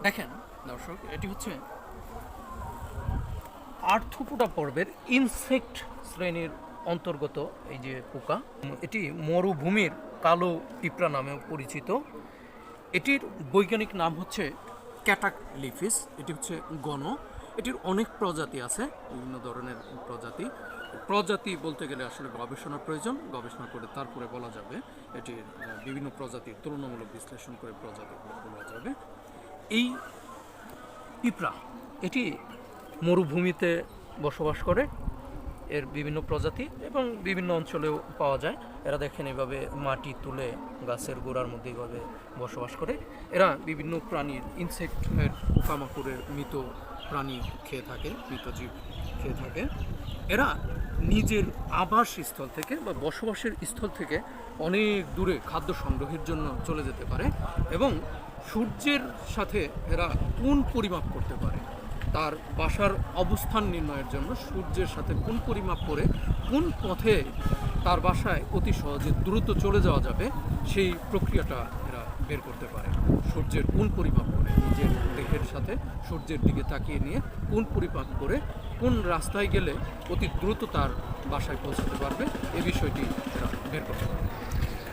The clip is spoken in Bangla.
দেখেন দর্শক, এটি হচ্ছে আর্থ্রোপোডা পর্বের ইনসেক্ট শ্রেণীর অন্তর্গত এই যে পোকা। এটি মরুভূমির কালো পিঁপড়া নামেও পরিচিত। এটির বৈজ্ঞানিক নাম হচ্ছে ক্যাটাকলিফিস। এটি হচ্ছে গণ। এটির অনেক প্রজাতি আছে, বিভিন্ন ধরনের প্রজাতি। প্রজাতি বলতে গেলে আসলে গবেষণার প্রয়োজন, গবেষণা করে তারপরে বলা যাবে। এটির বিভিন্ন প্রজাতির তুলনামূলক বিশ্লেষণ করে প্রজাতি বলা যাবে। এই পিঁপড়া এটি মরুভূমিতে বসবাস করে। এর বিভিন্ন প্রজাতি এবং বিভিন্ন অঞ্চলেও পাওয়া যায়। এরা দেখেন এভাবে মাটি তুলে গাছের গোড়ার মধ্যে এইভাবে বসবাস করে। এরা বিভিন্ন প্রাণীর ইনসেক্টের পোকামাকড়ের মৃত প্রাণী খেয়ে থাকে, মৃত জীব খেয়ে থাকে। এরা নিজের আবাসস্থল থেকে বা বসবাসের স্থল থেকে অনেক দূরে খাদ্য সংগ্রহের জন্য চলে যেতে পারে এবং সূর্যের সাথে এরা কোণ পরিমাপ করতে পারে। তার বাসার অবস্থান নির্ণয়ের জন্য সূর্যের সাথে কোন পরিমাপ করে কোন পথে তার বাসায় অতি সহজে দ্রুত চলে যাওয়া যাবে সেই প্রক্রিয়াটা এরা বের করতে পারে। সূর্যের কোন পরিমাপ করে নিজের দেহের সাথে সূর্যের দিকে তাকিয়ে নিয়ে কোন পরিমাপ করে কোন রাস্তায় গেলে অতি দ্রুত তার বাসায় পৌঁছতে পারবে, এই বিষয়টি এরা বের করতে পারে।